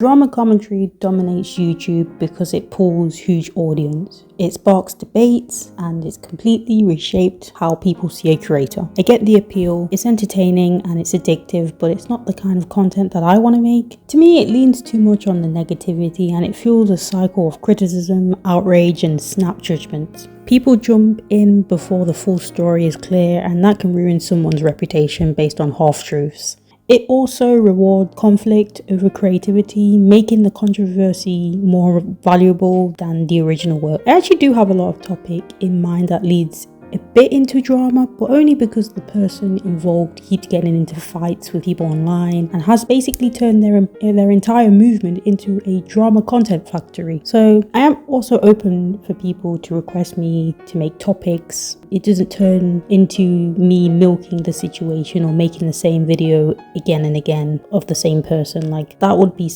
Drama commentary dominates YouTube because it pulls huge audience. It sparks debates and it's completely reshaped how people see a creator. I get the appeal, it's entertaining and it's addictive, but it's not the kind of content that I want to make. To me, it leans too much on the negativity and it fuels a cycle of criticism, outrage and snap judgments. People jump in before the full story is clear, and that can ruin someone's reputation based on half-truths. It also rewards conflict over creativity, making the controversy more valuable than the original work. I actually do have a lot of topic in mind that leads a bit into drama, but only because the person involved keeps getting into fights with people online and has basically turned their entire movement into a drama content factory. So I am also open for people to request me to make topics. It doesn't turn into me milking the situation or making the same video again and again of the same person. Like that would be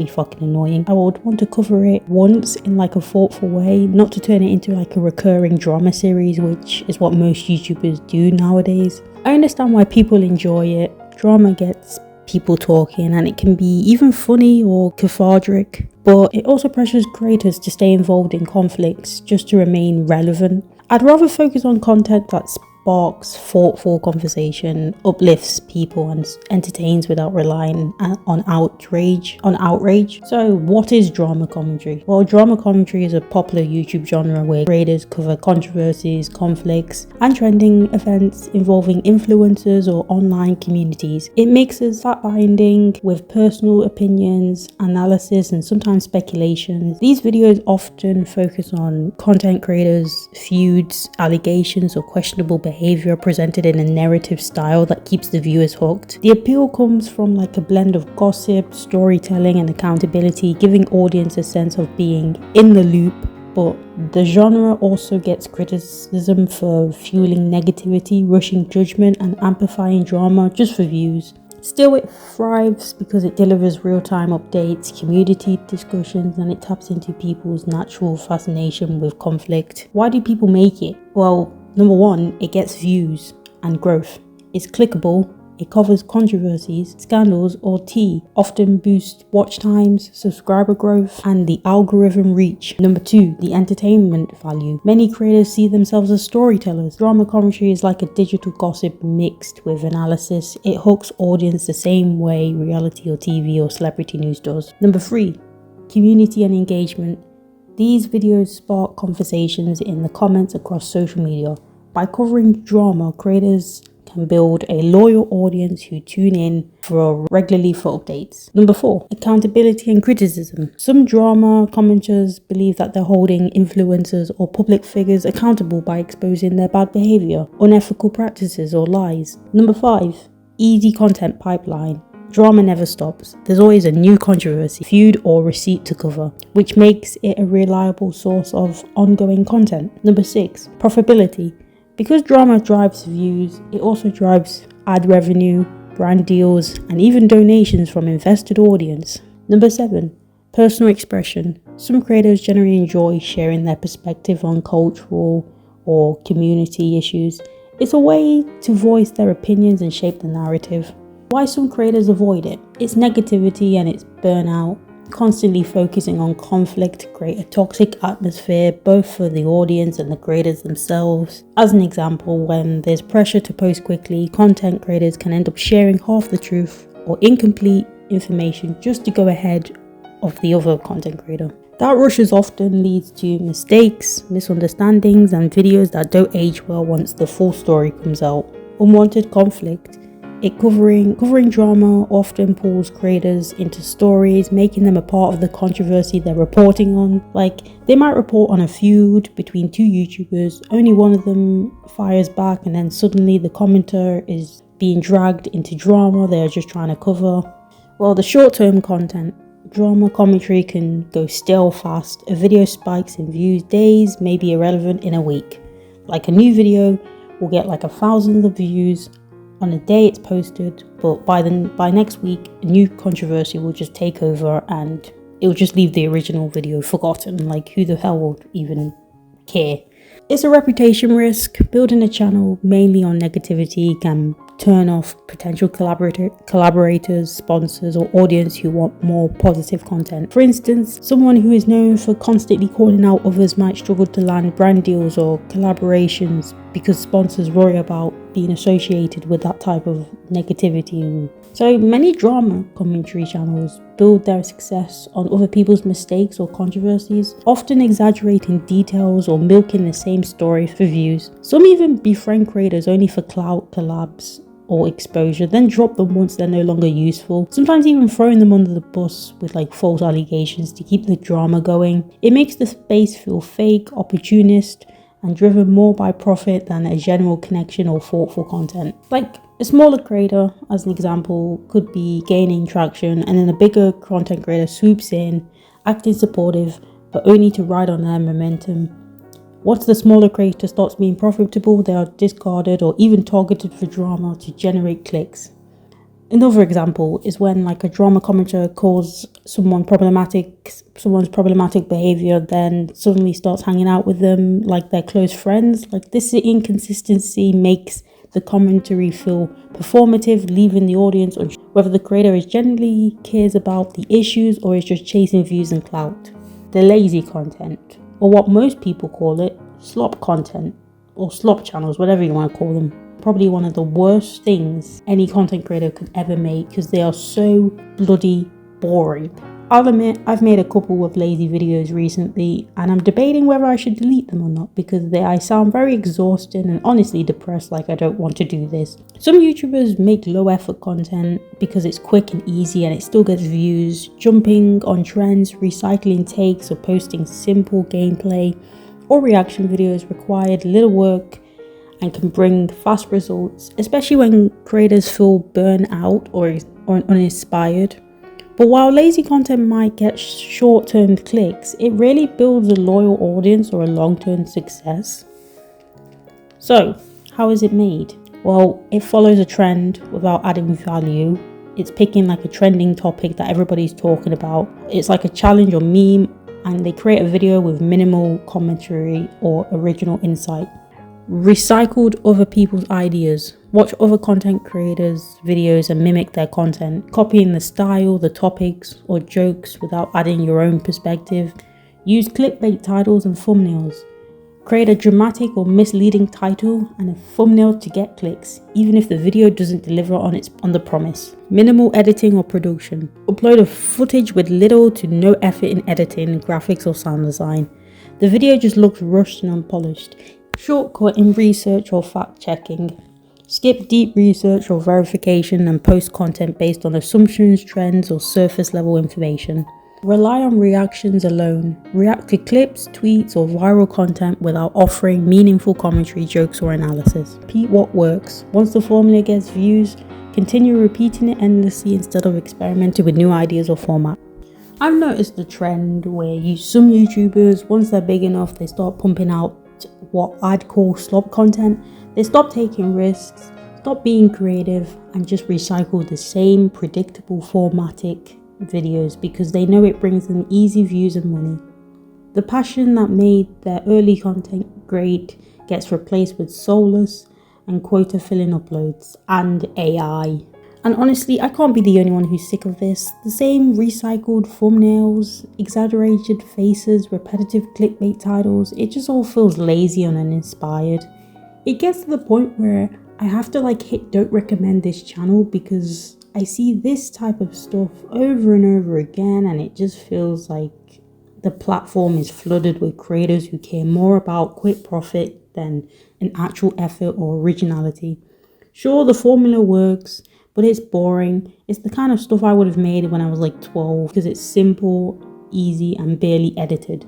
fucking annoying. I would want to cover it once in like a thoughtful way, not to turn it into like a recurring drama series, which is what most YouTubers do nowadays. I understand why people enjoy it. Drama gets people talking and it can be even funny or cathartic, but it also pressures creators to stay involved in conflicts just to remain relevant. I'd rather focus on content that sparks thoughtful conversation, uplifts people and entertains without relying on outrage. So what is drama commentary? Well, drama commentary is a popular YouTube genre where creators cover controversies, conflicts and trending events involving influencers or online communities. It mixes fact-finding with personal opinions, analysis and sometimes speculation. These videos often focus on content creators, feuds, allegations or questionable behavior presented in a narrative style that keeps the viewers hooked. The appeal comes from like a blend of gossip, storytelling and accountability, giving audience a sense of being in the loop. But the genre also gets criticism for fueling negativity, rushing judgment and amplifying drama just for views. Still, it thrives because it delivers real-time updates, community discussions, and it taps into people's natural fascination with conflict. Why do people make it? Well, number one, it gets views and growth. It's clickable, it covers controversies, scandals, or tea, often boosts watch times, subscriber growth, and the algorithm reach. Number two, the entertainment value. Many creators see themselves as storytellers. Drama commentary is like a digital gossip mixed with analysis. It hooks audience the same way reality or TV or celebrity news does. Number three, community and engagement. These videos spark conversations in the comments across social media. By covering drama, creators can build a loyal audience who tune in regularly for updates. Number four, accountability and criticism. Some drama commenters believe that they're holding influencers or public figures accountable by exposing their bad behavior, unethical practices or lies. Number five, easy content pipeline. Drama never stops. There's always a new controversy, feud or receipt to cover, which makes it a reliable source of ongoing content. Number six, profitability. Because drama drives views, it also drives ad revenue, brand deals, and even donations from invested audience. Number seven, personal expression. Some creators generally enjoy sharing their perspective on cultural or community issues. It's a way to voice their opinions and shape the narrative. Why some creators avoid it? It's negativity and it's burnout. Constantly focusing on conflict create a toxic atmosphere both for the audience and the creators themselves. As an example, when there's pressure to post quickly, content creators can end up sharing half the truth or incomplete information just to go ahead of the other content creator. That rush often leads to mistakes, misunderstandings and videos that don't age well once the full story comes out. Unwanted conflict. Covering drama often pulls creators into stories, making them a part of the controversy they're reporting on. Like, they might report on a feud between two YouTubers, only one of them fires back, and then suddenly the commenter is being dragged into drama they're just trying to cover. Well, the short-term content. Drama commentary can go stale fast. A video spikes in views days, may be irrelevant in a week. Like, a new video will get like 1,000 of views on the day it's posted, but by next week a new controversy will just take over and it'll just leave the original video forgotten. Like, who the hell would even care? It's a reputation risk. Building a channel mainly on negativity can turn off potential collaborators, sponsors, or audience who want more positive content. For instance, someone who is known for constantly calling out others might struggle to land brand deals or collaborations because sponsors worry about being associated with that type of negativity. So many drama commentary channels build their success on other people's mistakes or controversies, often exaggerating details or milking the same story for views. Some even befriend creators only for clout, collabs, or exposure, then drop them once they're no longer useful, sometimes even throwing them under the bus with like false allegations to keep the drama going. It makes the space feel fake, opportunist, and driven more by profit than a general connection or thoughtful content. Like a smaller creator, as an example, could be gaining traction, and then a bigger content creator swoops in, acting supportive, but only to ride on their momentum. Once the smaller creator starts being profitable, they are discarded or even targeted for drama to generate clicks. Another example is when like a drama commentator calls someone's problematic behavior, then suddenly starts hanging out with them like they're close friends. Like this inconsistency makes the commentary feel performative, leaving the audience unsure whether the creator is genuinely cares about the issues or is just chasing views and clout. The lazy content, or what most people call it, slop content, or slop channels, whatever you want to call them. Probably one of the worst things any content creator could ever make because they are so bloody boring. I'll admit I've made a couple of lazy videos recently and I'm debating whether I should delete them or not because I sound very exhausting and honestly depressed, like I don't want to do this. Some YouTubers make low effort content because it's quick and easy and it still gets views, jumping on trends, recycling takes or posting simple gameplay or reaction videos required little work and can bring fast results, especially when creators feel burnt out or uninspired. But while lazy content might get short-term clicks, it rarely builds a loyal audience or a long-term success. So, how is it made? Well, it follows a trend without adding value. It's picking like a trending topic that everybody's talking about. It's like a challenge or meme, and they create a video with minimal commentary or original insight. Recycled other people's ideas. Watch other content creators' videos and mimic their content, copying the style, the topics, or jokes without adding your own perspective. Use clickbait titles and thumbnails. Create a dramatic or misleading title and a thumbnail to get clicks, even if the video doesn't deliver on the promise. Minimal editing or production. Upload a footage with little to no effort in editing, graphics, or sound design. The video just looks rushed and unpolished. Shortcut in research or fact checking. Skip deep research or verification and post content based on assumptions, trends, or surface level information. Rely on reactions alone. React to clips, tweets, or viral content without offering meaningful commentary, jokes, or analysis. Repeat what works. Once the formula gets views, continue repeating it endlessly instead of experimenting with new ideas or formats. I've noticed the trend where some YouTubers, once they're big enough, they start pumping out what I'd call slop content. They stop taking risks, stop being creative, and just recycle the same predictable formatic videos because they know it brings them easy views and money. The passion that made their early content great gets replaced with soulless and quota filling uploads and AI. And honestly, I can't be the only one who's sick of this. The same recycled thumbnails, exaggerated faces, repetitive clickbait titles, it just all feels lazy and uninspired. It gets to the point where I have to hit don't recommend this channel because I see this type of stuff over and over again and it just feels like the platform is flooded with creators who care more about quick profit than an actual effort or originality. Sure, the formula works, but it's boring. It's the kind of stuff I would have made when I was 12 because it's simple, easy, and barely edited.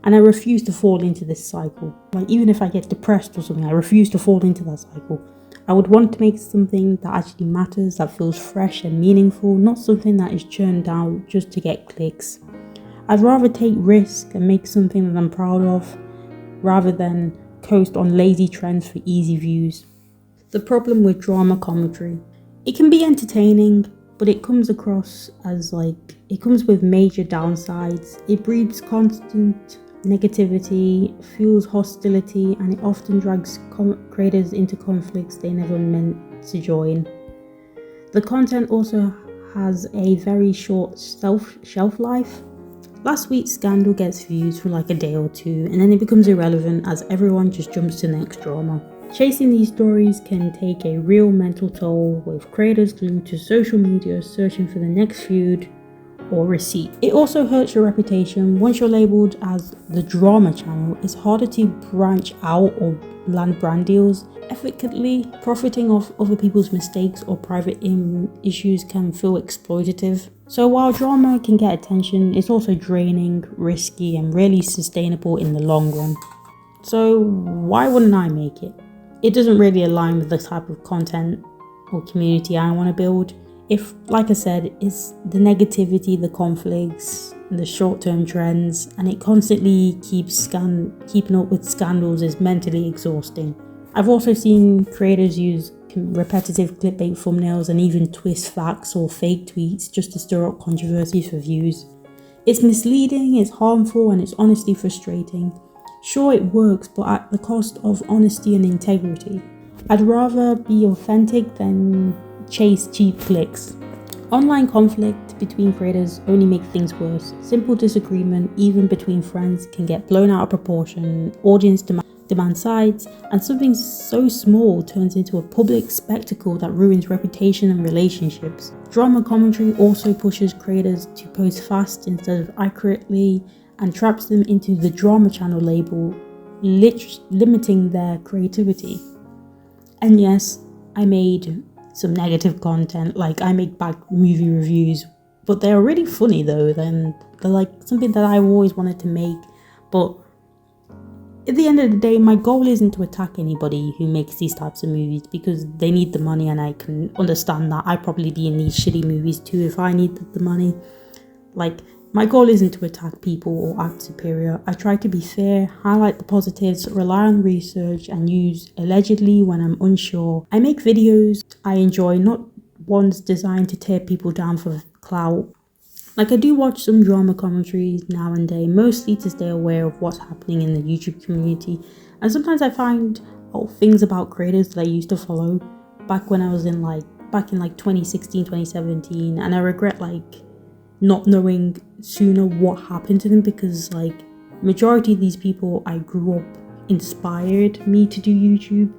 And I refuse to fall into this cycle. Even if I get depressed or something, I refuse to fall into that cycle. I would want to make something that actually matters, that feels fresh and meaningful, not something that is churned out just to get clicks. I'd rather take risk and make something that I'm proud of, rather than coast on lazy trends for easy views. The problem with drama commentary. It can be entertaining, but it comes across as it comes with major downsides. It breeds constant negativity, fuels hostility, and it often drags creators into conflicts they never meant to join. The content also has a very short shelf life. Last week's scandal gets views for like a day or two, and then it becomes irrelevant as everyone just jumps to the next drama. Chasing these stories can take a real mental toll, with creators glued to social media searching for the next feud or receipt. It also hurts your reputation. Once you're labelled as the drama channel, it's harder to branch out or land brand deals ethically. Profiting off other people's mistakes or private issues can feel exploitative. So while drama can get attention, it's also draining, risky, and really sustainable in the long run. So why wouldn't I make it? It doesn't really align with the type of content or community I want to build. If, like I said, it's the negativity, the conflicts, the short-term trends, and it constantly keeping up with scandals is mentally exhausting. I've also seen creators use repetitive clickbait thumbnails and even twist facts or fake tweets just to stir up controversies for views. It's misleading, it's harmful, and it's honestly frustrating. Sure, it works, but at the cost of honesty and integrity. I'd rather be authentic than chase cheap clicks. Online conflict between creators only make things worse. Simple disagreement, even between friends, can get blown out of proportion. Audience demand sides, and something so small turns into a public spectacle that ruins reputation and relationships. Drama commentary also pushes creators to post fast instead of accurately, and traps them into the drama channel label, limiting their creativity. And yes, I made some negative content, like I make bad movie reviews, but they're really funny though. Then they're like something that I always wanted to make. But at the end of the day, my goal isn't to attack anybody who makes these types of movies, because they need the money, and I can understand that. I'd probably be in these shitty movies too if I needed the money. Like, my goal isn't to attack people or act superior. I try to be fair, highlight the positives, rely on research, and use allegedly when I'm unsure. I make videos I enjoy, not ones designed to tear people down for clout. Like, I do watch some drama commentaries now and then, mostly to stay aware of what's happening in the YouTube community. And sometimes I find things about creators that I used to follow back when I was in 2016, 2017, and I regret not knowing sooner what happened to them, because majority of these people I grew up inspired me to do YouTube,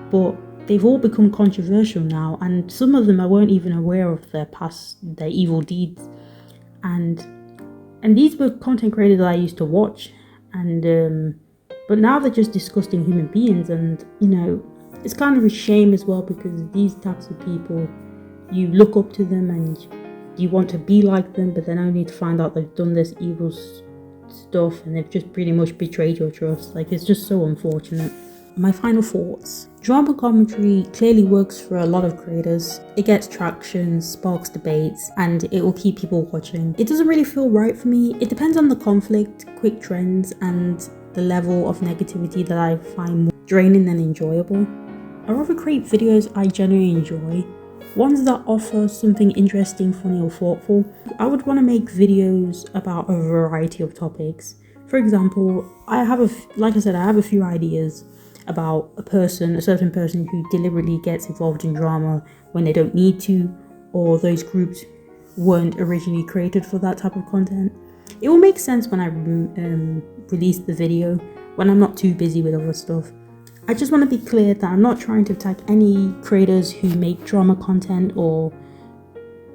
but they've all become controversial now, and some of them I weren't even aware of their evil deeds, and these were content creators that I used to watch, and but now they're just disgusting human beings, and it's kind of a shame as well, because these types of people, you look up to them and you want to be like them, but then only to find out they've done this evil stuff and they've just pretty much betrayed your trust. It's just so unfortunate. My final thoughts. Drama commentary clearly works for a lot of creators. It gets traction, sparks debates, and it will keep people watching. It doesn't really feel right for me. It depends on the conflict, quick trends, and the level of negativity that I find more draining than enjoyable. I rather create videos I genuinely enjoy, ones that offer something interesting, funny, or thoughtful. I would want to make videos about a variety of topics. For example, I have a few ideas about a certain person who deliberately gets involved in drama when they don't need to, or those groups weren't originally created for that type of content. It will make sense when I release the video, when I'm not too busy with other stuff. I just want to be clear that I'm not trying to attack any creators who make drama content or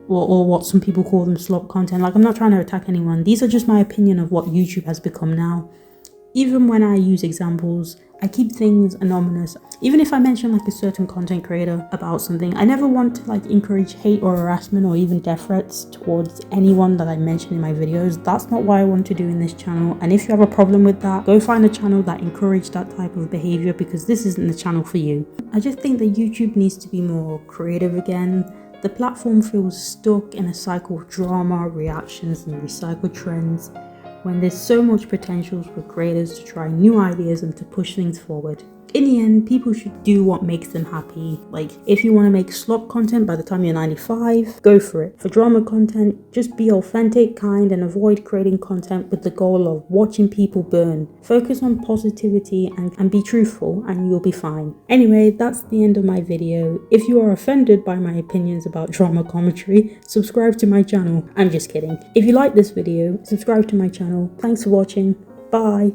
what some people call them slop content. I'm not trying to attack anyone. These are just my opinion of what YouTube has become now. Even when I use examples, I keep things anonymous. Even if I mention a certain content creator about something, I never want to encourage hate or harassment or even death threats towards anyone that I mention in my videos. That's not what I want to do in this channel. And if you have a problem with that, go find a channel that encourages that type of behavior, because this isn't the channel for you. I just think that YouTube needs to be more creative again. The platform feels stuck in a cycle of drama, reactions, and recycled trends, when there's so much potential for creators to try new ideas and to push things forward. in the end, people should do what makes them happy. Like, if you want to make slop content by the time you're 95, go for it. For drama content, just be authentic, kind, and avoid creating content with the goal of watching people burn. Focus on positivity and be truthful, and you'll be fine. Anyway, that's the end of my video. If you are offended by my opinions about drama commentary, subscribe to my channel. I'm just kidding. If you like this video, subscribe to my channel. Thanks for watching. Bye.